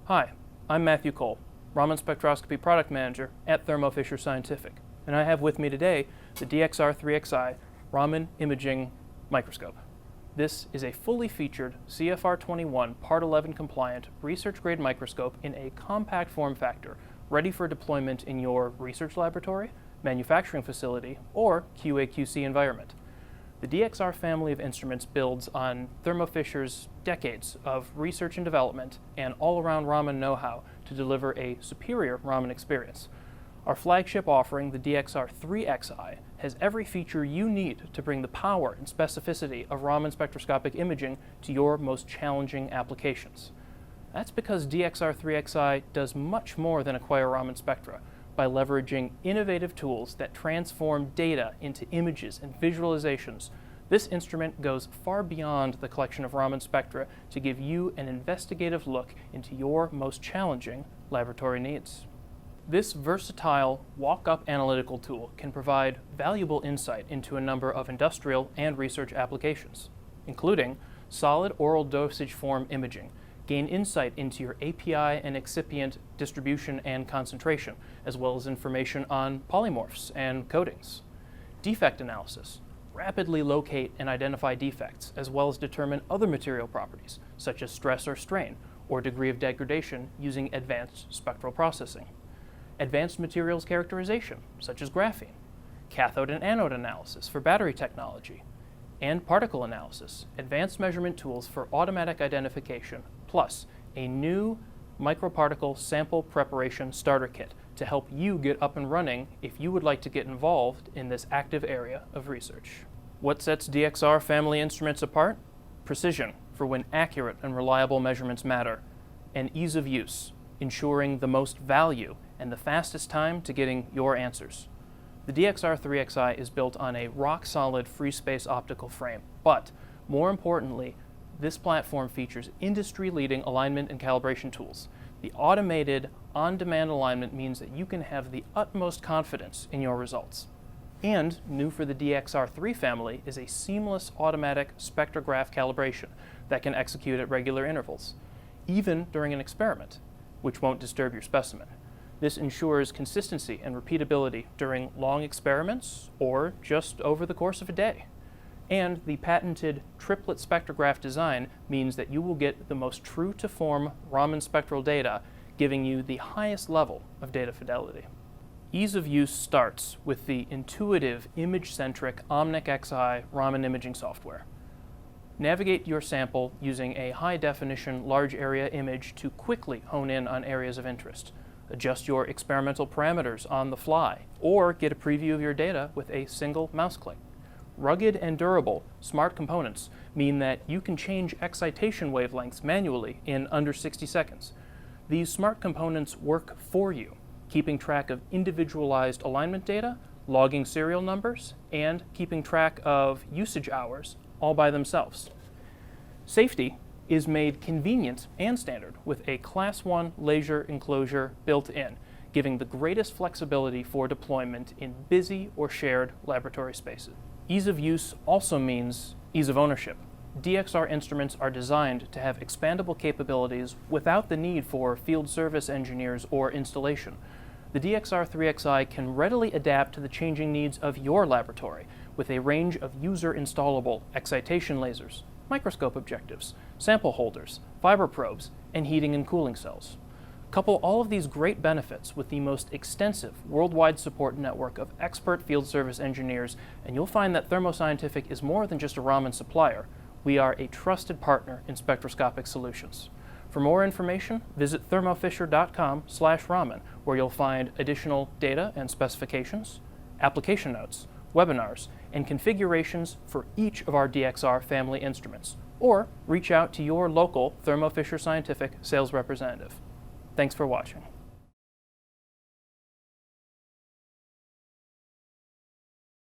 Hi, I'm Matthew Cole, Raman Spectroscopy Product Manager at ThermoFisher Scientific, and I have with me today the DXR3XI Raman Imaging Microscope. This is a fully featured CFR 21 Part 11 compliant research-grade microscope in a compact form factor, ready for deployment in your research laboratory, manufacturing facility, or QA/QC environment. The DXR family of instruments builds on ThermoFisher's decades of research and development and all-around Raman know-how to deliver a superior Raman experience. Our flagship offering, the DXR3XI, has every feature you need to bring the power and specificity of Raman spectroscopic imaging to your most challenging applications. That's because DXR3XI does much more than acquire Raman spectra by leveraging innovative tools that transform data into images and visualizations. This instrument goes far beyond the collection of Raman spectra to give you an investigative look into your most challenging laboratory needs. This versatile walk-up analytical tool can provide valuable insight into a number of industrial and research applications, including solid oral dosage form imaging, gain insight into your API and excipient distribution and concentration, as well as information on polymorphs and coatings. Defect analysis, rapidly locate and identify defects, as well as determine other material properties, such as stress or strain, or degree of degradation using advanced spectral processing. Advanced materials characterization, such as graphene. Cathode and anode analysis for battery technology. And particle analysis, advanced measurement tools for automatic identification, plus a new microparticle sample preparation starter kit to help you get up and running if you would like to get involved in this active area of research. What sets DXR family instruments apart? Precision for when accurate and reliable measurements matter, and ease of use, ensuring the most value and the fastest time to getting your answers. The DXR3XI is built on a rock-solid free space optical frame, but more importantly, this platform features industry-leading alignment and calibration tools. The automated, on-demand alignment means that you can have the utmost confidence in your results. And new for the DXR3 family is a seamless automatic spectrograph calibration that can execute at regular intervals, even during an experiment, which won't disturb your specimen. This ensures consistency and repeatability during long experiments or just over the course of a day. And the patented triplet spectrograph design means that you will get the most true-to-form Raman spectral data, giving you the highest level of data fidelity. Ease of use starts with the intuitive, image-centric OmnicXI Raman imaging software. Navigate your sample using a high-definition large area image to quickly hone in on areas of interest. Adjust your experimental parameters on the fly, or get a preview of your data with a single mouse click. Rugged and durable smart components mean that you can change excitation wavelengths manually in under 60 seconds. These smart components work for you, keeping track of individualized alignment data, logging serial numbers, and keeping track of usage hours all by themselves. Safety is made convenient and standard with a Class 1 laser enclosure built in, giving the greatest flexibility for deployment in busy or shared laboratory spaces. Ease of use also means ease of ownership. DXR instruments are designed to have expandable capabilities without the need for field service engineers or installation. The DXR3XI can readily adapt to the changing needs of your laboratory with a range of user-installable excitation lasers, microscope objectives, sample holders, fiber probes, and heating and cooling cells. Couple all of these great benefits with the most extensive worldwide support network of expert field service engineers, and you'll find that Thermo Scientific is more than just a Raman supplier. We are a trusted partner in spectroscopic solutions. For more information, visit thermofisher.com/Raman, where you'll find additional data and specifications, application notes, webinars, and configurations for each of our DXR family instruments, or reach out to your local Thermo Fisher Scientific sales representative. Thanks for watching.